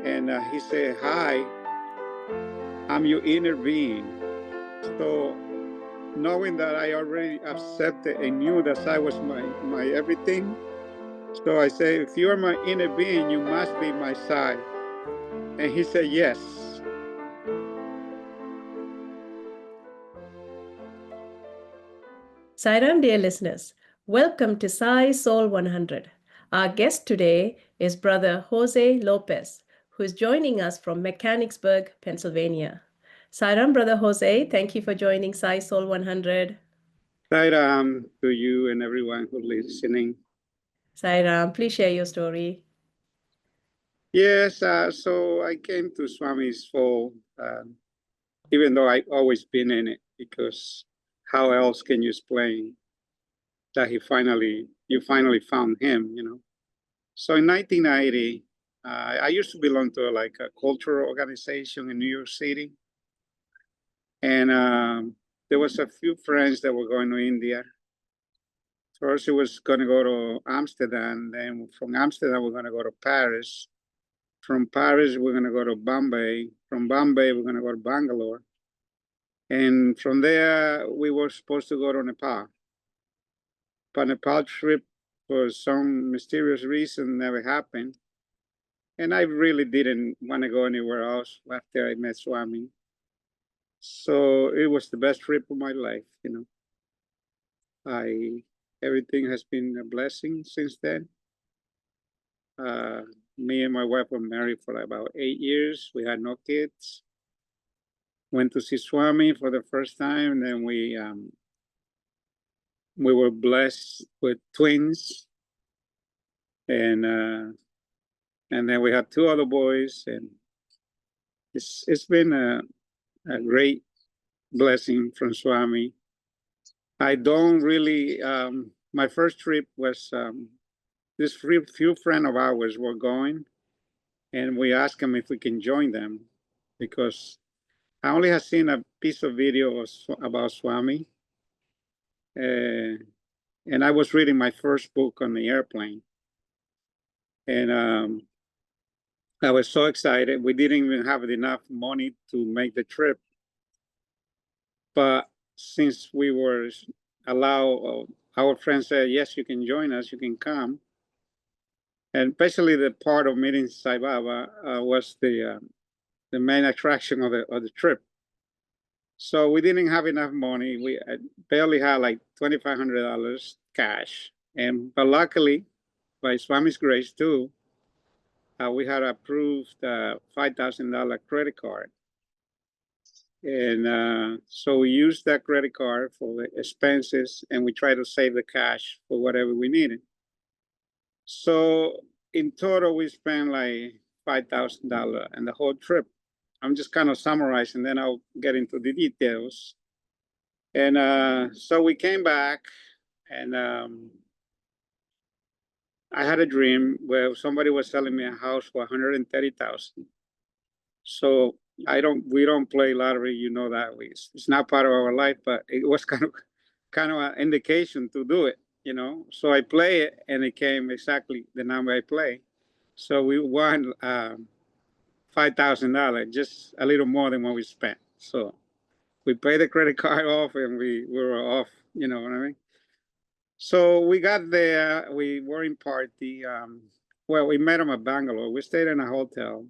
And he said, "Hi, I'm your inner being." So knowing that I already accepted and knew that I was my everything, so I say, "If you are my inner being, you must be my Sai." And he said, "Yes." Sairam, dear listeners, welcome to Sai Soul 100. Our guest today is Brother Jose Lopez, who is joining us from Mechanicsburg, Pennsylvania. Sairam, Brother Jose, thank you for joining Sai Soul 100. Sairam to you and everyone who's listening. Sairam, please share your story. Yes, so I came to Swami's Fall, even though I've always been in it, because how else can you explain that you finally found him, you know? So in 1990, I used to belong to like a cultural organization in New York City. And there was a few friends that were going to India. First, it was going to go to Amsterdam. Then from Amsterdam, we're going to go to Paris. From Paris, we're going to go to Bombay. From Bombay, we're going to go to Bangalore. And from there, we were supposed to go to Nepal. But Nepal trip, for some mysterious reason, never happened. And I really didn't want to go anywhere else after I met Swami. So it was the best trip of my life, you know. Everything has been a blessing since then. Me and my wife were married for about 8 years. We had no kids. Went to see Swami for the first time, and then we were blessed with twins, and then we had two other boys, and it's been a great blessing from Swami. I don't really. My first trip was this few friends of ours were going, and we asked them if we can join them, because I only have seen a piece of video about Swami, and I was reading my first book on the airplane, and I was so excited. We didn't even have enough money to make the trip, but since we were allowed, our friends said, "Yes, you can join us. You can come." And especially the part of meeting Sai Baba was the main attraction of the trip. So we didn't have enough money. We barely had like $2,500 cash, but luckily, by Swami's grace too, we had approved $5,000 credit card, and so we used that credit card for the expenses, and we tried to save the cash for whatever we needed. So in total, we spent like $5,000 and the whole trip. I'm just kind of summarizing, then I'll get into the details. And so we came back, and I had a dream where somebody was selling me a house for 130,000. So we don't play lottery, you know that. It's not part of our life, but it was kind of an indication to do it, you know. So I play it, and it came exactly the number I play. So we won $5,000, just a little more than what we spent. So we paid the credit card off, and we were off. You know what I mean? So we got there. We were in party. Well, we met him at Bangalore. We stayed in a hotel,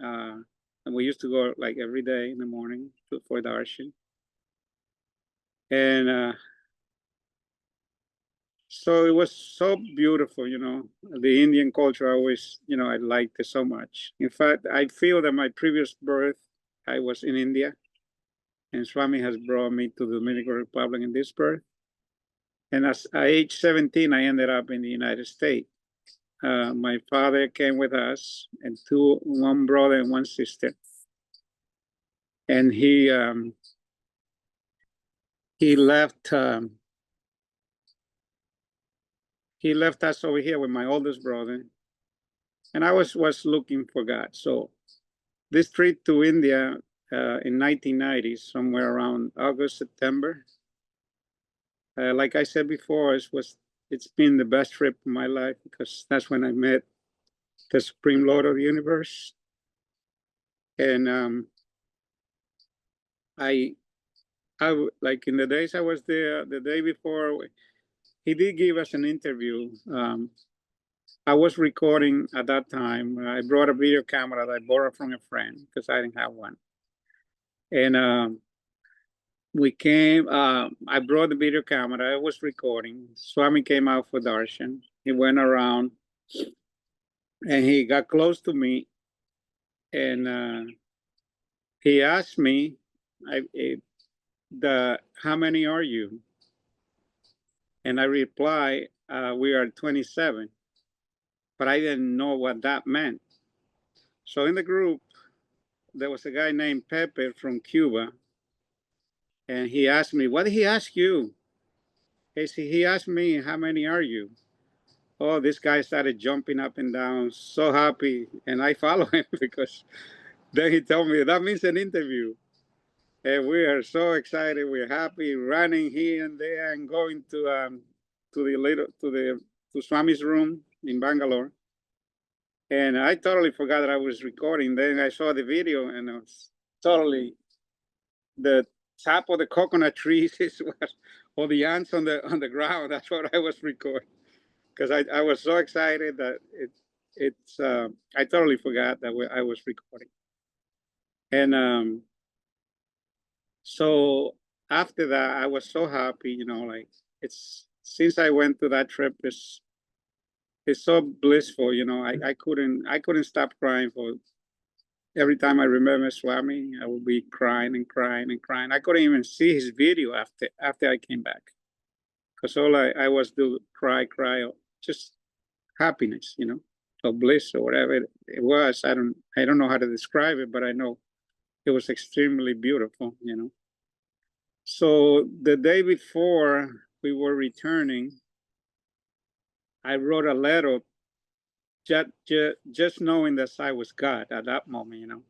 and we used to go like every day in the morning for darshan. And so it was so beautiful, you know. The Indian culture, always, you know, I liked it so much. In fact, I feel that my previous birth, I was in India, and Swami has brought me to the Dominican Republic in this birth. And at age 17, I ended up in the United States. My father came with us, and one brother and one sister. And he left. He left us over here with my oldest brother, and I was looking for God. So this trip to India in 1990, somewhere around August, September. Like I said before, it's been the best trip of my life, because that's when I met the Supreme Lord of the Universe. And like in the days I was there, the day before, he did give us an interview. I was recording at that time. I brought a video camera that I borrowed from a friend because I didn't have one. And we came, I brought the video camera, I was recording. Swami came out for darshan. He went around and he got close to me and he asked me, how many are you? And I replied, we are 27. But I didn't know what that meant. So in the group, there was a guy named Pepe from Cuba. And he asked me, what did he ask you? He asked me, how many are you? Oh, this guy started jumping up and down, so happy. And I followed him because then he told me, that means an interview. And we are so excited. We're happy, running here and there and going to Swami's room in Bangalore. And I totally forgot that I was recording. Then I saw the video and it was totally the top of the coconut trees is what, or the ants on the ground. That's what I was recording. Because I was so excited that I totally forgot that I was recording. And so after that, I was so happy, like since I went to that trip, it's so blissful, I couldn't stop crying for every time I remember Swami. I would be crying and crying and crying. I couldn't even see his video after I came back, because all I was do cry, just happiness, or bliss or whatever it was. I don't know how to describe it, but I know it was extremely beautiful, So the day before we were returning, I wrote a letter just knowing that I was God at that moment,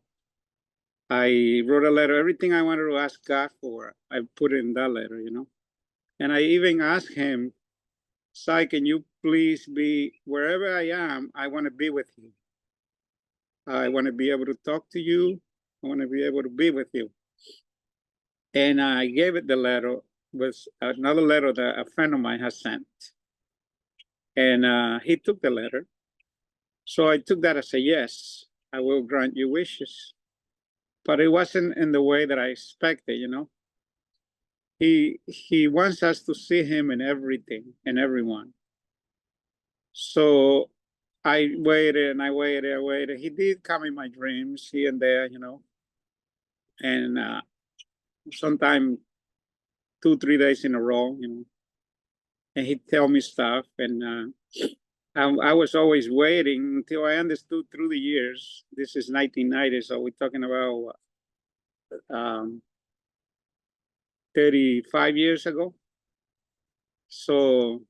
I wrote a letter. Everything I wanted to ask God for, I put it in that letter, And I even asked him, Sai, can you please be wherever I am? I want to be with you. I want to be able to talk to you. I want to be able to be with you. And I gave it the letter, was another letter that a friend of mine has sent. And he took the letter. So I took that as a yes, I will grant you wishes. But it wasn't in the way that I expected, He wants us to see him in everything and everyone. So I waited and I waited. He did come in my dreams here and there, and sometimes 2-3 days in a row, and he'd tell me stuff. And I was always waiting until I understood through the years. This is 1990, so we're talking about 35 years ago. So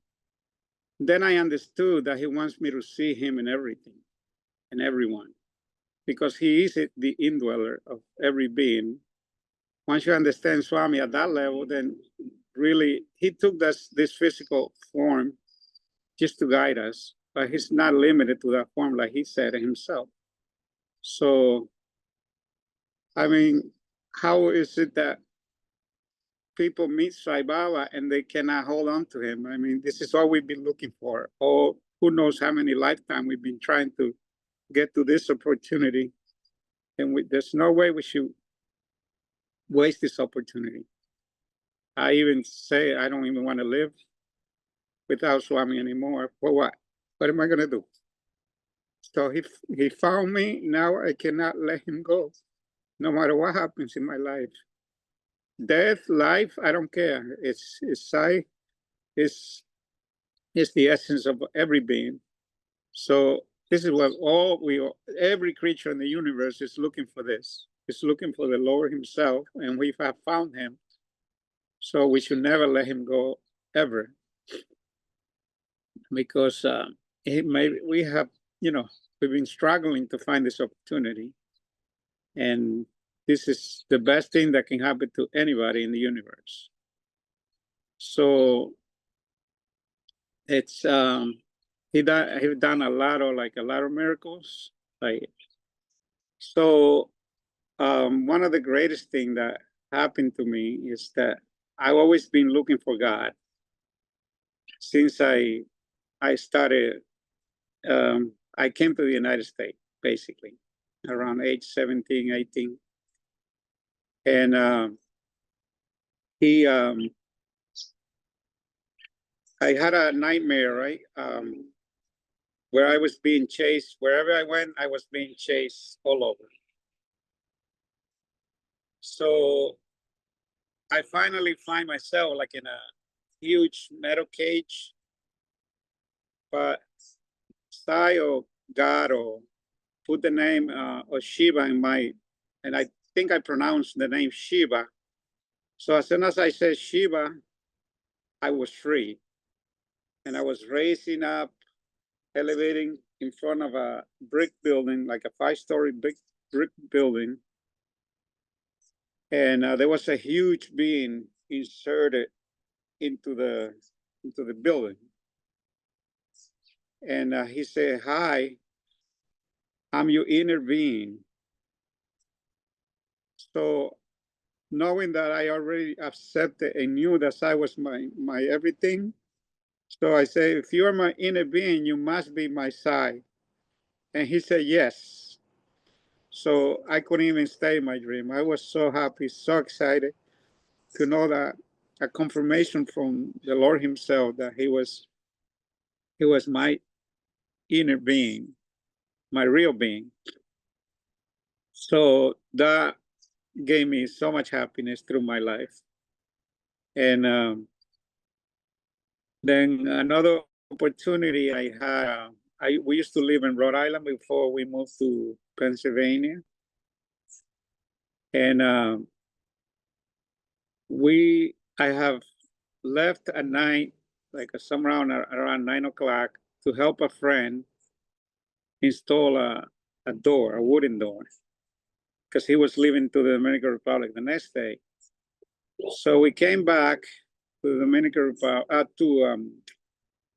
then I understood that he wants me to see him in everything and everyone, because he is the indweller of every being. Once you understand Swami at that level, then really he took this physical form just to guide us, but he's not limited to that form, like he said himself. So, I mean, how is it that people meet Sai Baba and they cannot hold on to him? I mean, this is all we've been looking for. Oh, who knows how many lifetimes we've been trying to get to this opportunity. And there's no way we should waste this opportunity. I even say I don't even want to live without Swami anymore. For what? What am I going to do? So he found me. Now I cannot let him go, no matter what happens in my life. Death, life, I don't care. It's Sai, is the essence of every being. So this is what every creature in the universe is looking for. This is looking for the Lord himself, and we have found him. So we should never let him go, ever, because we have, we've been struggling to find this opportunity, and this is the best thing that can happen to anybody in the universe. So it's he done a lot of miracles, like, so one of the greatest things that happened to me is that I've always been looking for God since I started. I came to the United States basically around age 17, 18. And he I had a nightmare, right? Where I was being chased. Wherever I went, I was being chased all over. So I finally find myself like in a huge metal cage, but Sai or God or put the name of Shiva in my, and I think I pronounced the name Shiva. So as soon as I said Shiva, I was free. And I was raising up, elevating in front of a brick building, like a 5-story brick building. And there was a huge being inserted into the building. And he said, "Hi, I'm your inner being." So knowing that I already accepted and knew that I was my everything, so I say, "If you are my inner being, you must be my Sai." And he said, "Yes." So I couldn't even stay in my dream. I was so happy, so excited to know that a confirmation from the Lord Himself that He was my inner being, my real being. So that gave me so much happiness through my life. And then another opportunity I had, we used to live in Rhode Island before we moved to Pennsylvania. And I have left at night, like somewhere around 9 o'clock, to help a friend install a door, a wooden door, because he was leaving to the Dominican Republic the next day. So we came back to the Dominican Republic,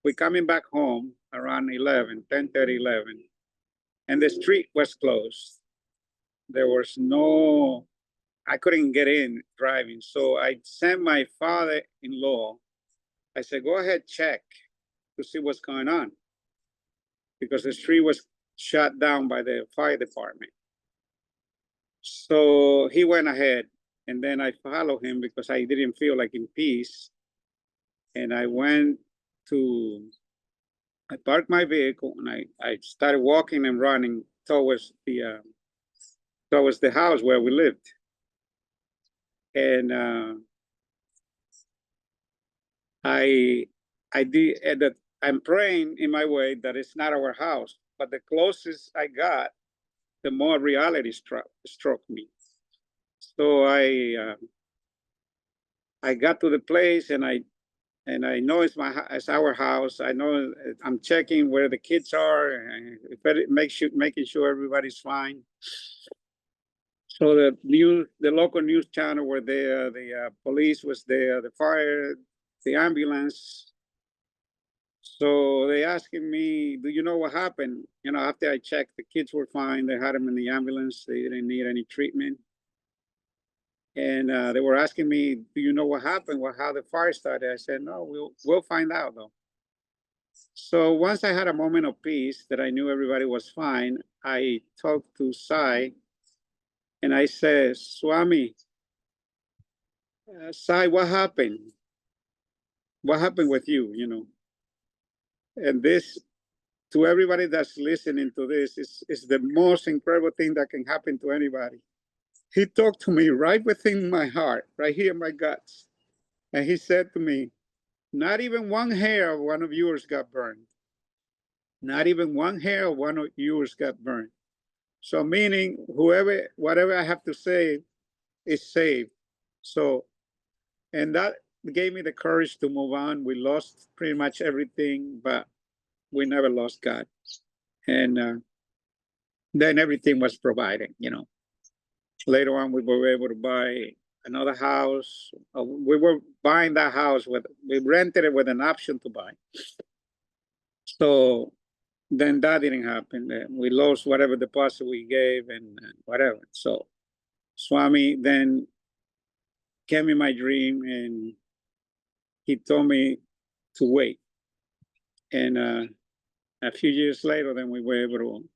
we coming back home around 10:30, 11, and the street was closed. There was no, I couldn't get in driving. So I sent my father-in-law. I said, "Go ahead, check to see what's going on," because the street was shut down by the fire department. So he went ahead, and then I followed him because I didn't feel like in peace. And I parked my vehicle, and I started walking and running towards the house where we lived. And I'm praying in my way that it's not our house, but the closest I got, the more reality struck me. So I got to the place, and I know it's our house. I know I'm checking where the kids are, and making sure everybody's fine. So the local news channel were there, the police was there, the fire, the ambulance. So they asking me, "Do you know what happened?" After I checked, the kids were fine. They had them in the ambulance. They didn't need any treatment. And they were asking me, "Do you know what happened? How the fire started?" I said, "No, we'll find out though." So once I had a moment of peace that I knew everybody was fine, I talked to Sai, and I said, "Swami, Sai, what happened? What happened with you? And this, to everybody that's listening to this, is the most incredible thing that can happen to anybody." He talked to me right within my heart, right here in my guts. And he said to me, "Not even one hair of one of yours got burned. Not even one hair of one of yours got burned." So meaning whatever I have to say is saved. So, and that gave me the courage to move on. We lost pretty much everything, but we never lost God. And then everything was provided. Later on, we were able to buy another house. We were buying that house we rented it with an option to buy. So then that didn't happen. We lost whatever deposit we gave and whatever. So Swami then came in my dream and he told me to wait. And a few years later, then we were able to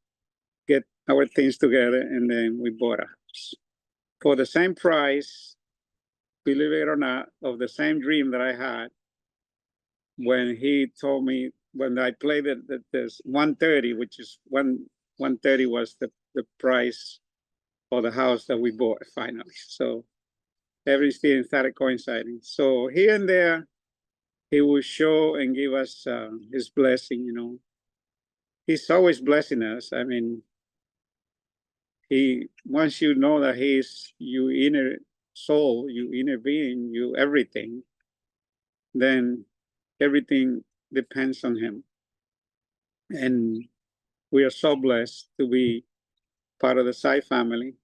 get our things together, and then we bought a house for the same price, believe it or not, of the same dream that I had when he told me, when I played it, that there's 130, which is 130 was the price for the house that we bought finally. So everything started coinciding. So here and there, he will show and give us his blessing, you know. He's always blessing us. I mean, once you know that he's your inner soul, your inner being, you everything, then everything depends on him. And we are so blessed to be part of the Sai family.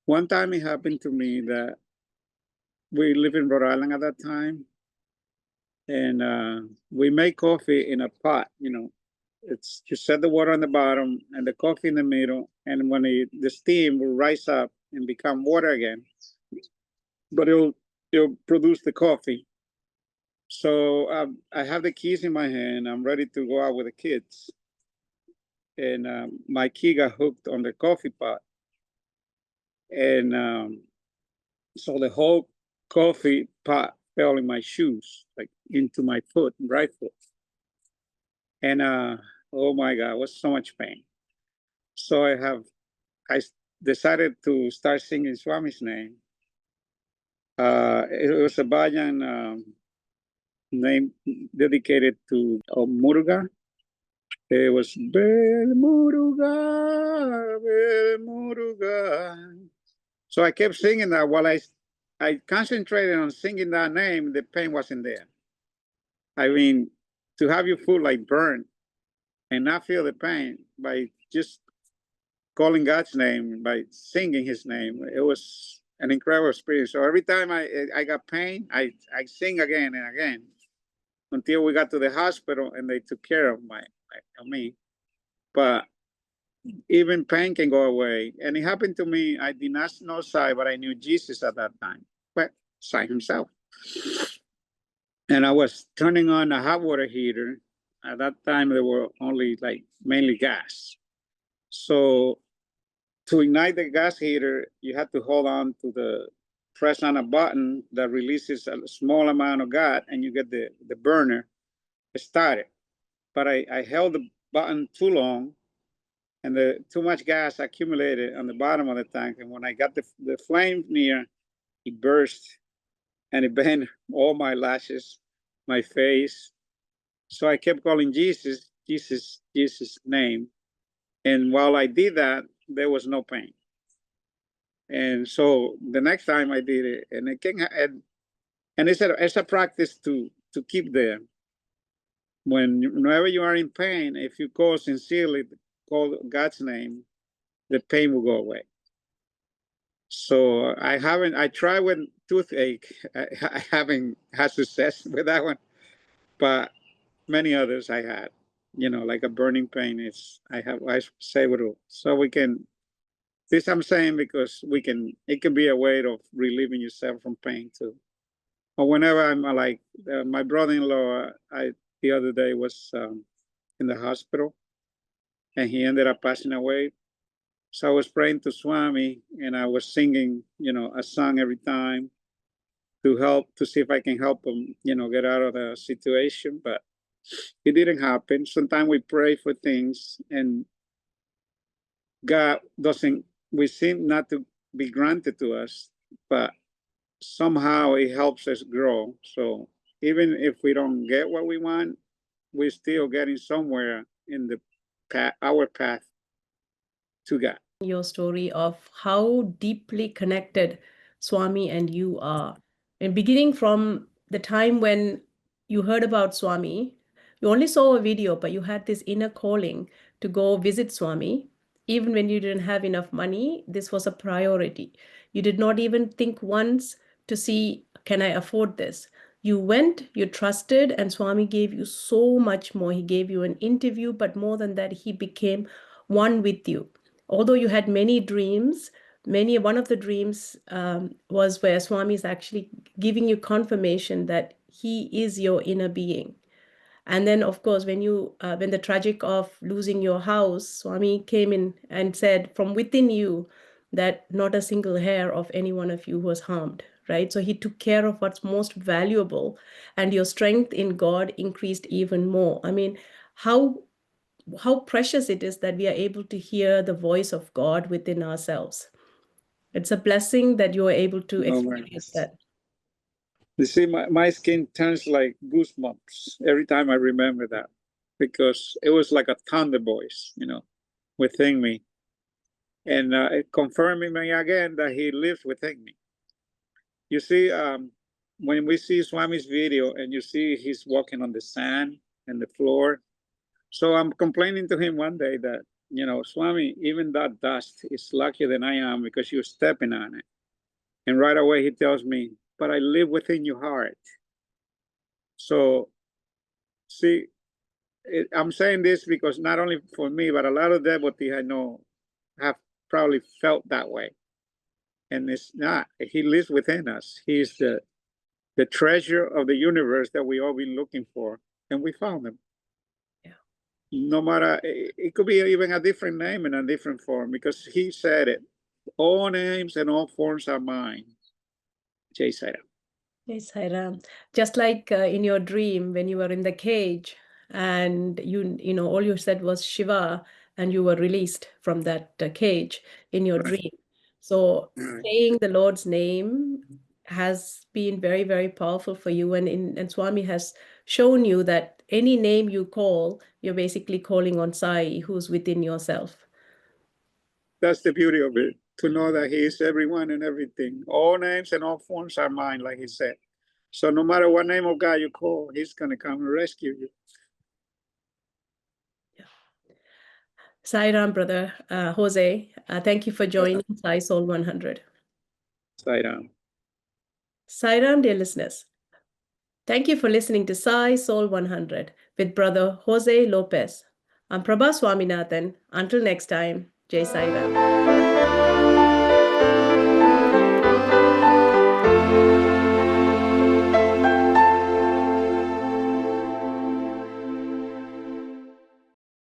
One time it happened to me that we live in Rhode Island at that time, and we make coffee in a pot, you know. It's you set the water on the bottom and the coffee in the middle, and when the steam will rise up and become water again, but it'll produce the coffee. So I have the keys in my hand. I'm ready to go out with the kids, and my key got hooked on the coffee pot, and so the whole coffee pot fell in my shoes, like into my foot, right foot, and oh my God, it was so much pain. So I decided to start singing Swami's name. It was a bhajan name dedicated to Muruga. It was Bel Muruga, Bel Muruga. So I kept singing that while I concentrated on singing that name, the pain wasn't there. I mean, to have your foot like burned and not feel the pain by just calling God's name, by singing his name, it was an incredible experience. So every time I got pain, I sing again and again until we got to the hospital and they took care of me. But even pain can go away. And it happened to me. I did not know Sai, but I knew Jesus at that time. But Sai himself. And I was turning on a hot water heater. At that time, there were only like mainly gas. So to ignite the gas heater, you had to hold on to press on a button that releases a small amount of gas and you get the burner started. But I held the button too long and too much gas accumulated on the bottom of the tank. And when I got the flame near, it burst and it burned all my lashes, my face. So I kept calling Jesus, Jesus, Jesus' name. And while I did that, there was no pain. And so the next time I did it, and it can, and it's a practice to keep there. Whenever you are in pain, if you call sincerely, call God's name, the pain will go away. So I tried with toothache. I haven't had success with that one, but many others I had, you know, like a burning pain I say with it. So we can, this I'm saying because it can be a way of relieving yourself from pain too. Or whenever I'm like, my brother-in-law, the other day was in the hospital and he ended up passing away. So I was praying to Swami and I was singing, you know, a song every time to see if I can help him, you know, get out of the situation. But it didn't happen. Sometimes we pray for things and God we seem not to be granted to us, but somehow it helps us grow. So even if we don't get what we want, we're still getting somewhere in our path to God. Your story of how deeply connected Swami and you are. And beginning from the time when you heard about Swami, you only saw a video, but you had this inner calling to go visit Swami. Even when you didn't have enough money, this was a priority. You did not even think once to see, can I afford this? You went, you trusted, and Swami gave you so much more. He gave you an interview, but more than that, he became one with you. Although you had many dreams, one of the dreams was where Swami is actually giving you confirmation that he is your inner being. And then, of course, when the tragic of losing your house, Swami came in and said from within you that not a single hair of any one of you was harmed, right? So he took care of what's most valuable, and your strength in God increased even more. I mean, how precious it is that we are able to hear the voice of God within ourselves. It's a blessing that you are able to No, man. experience that. You see, my skin turns like goosebumps every time I remember that, because it was like a thunder voice, within me, and it confirming me again that he lives within me. You see, when we see Swami's video and you see he's walking on the sand and the floor, so I'm complaining to him one day that, Swami, even that dust is luckier than I am because you're stepping on it. And right away he tells me, but I live within your heart. So, see, I'm saying this because not only for me, but a lot of devotees I know have probably felt that way. And it's not, he lives within us. He's the treasure of the universe that we all been looking for, and we found him. Yeah. No matter, it could be even a different name in a different form, because he said it. All names and all forms are mine. Jai Sairam. Yes, Sairam. Just like in your dream when you were in the cage and all you said was Shiva and you were released from that cage in your dream. So saying the Lord's name has been very, very powerful for you. And Swami has shown you that any name you call, you're basically calling on Sai, who's within yourself. That's the beauty of it, to know that he is everyone and everything. All names and all forms are mine, like he said. So no matter what name of God you call, he's going to come and rescue you. Sairam, Brother Jose. Thank you for joining Sai Soul 100. Sairam. Sairam, dear listeners. Thank you for listening to Sai Soul 100 with Brother Jose Lopez. I'm Prabha Swaminathan. Until next time, Jai Sairam.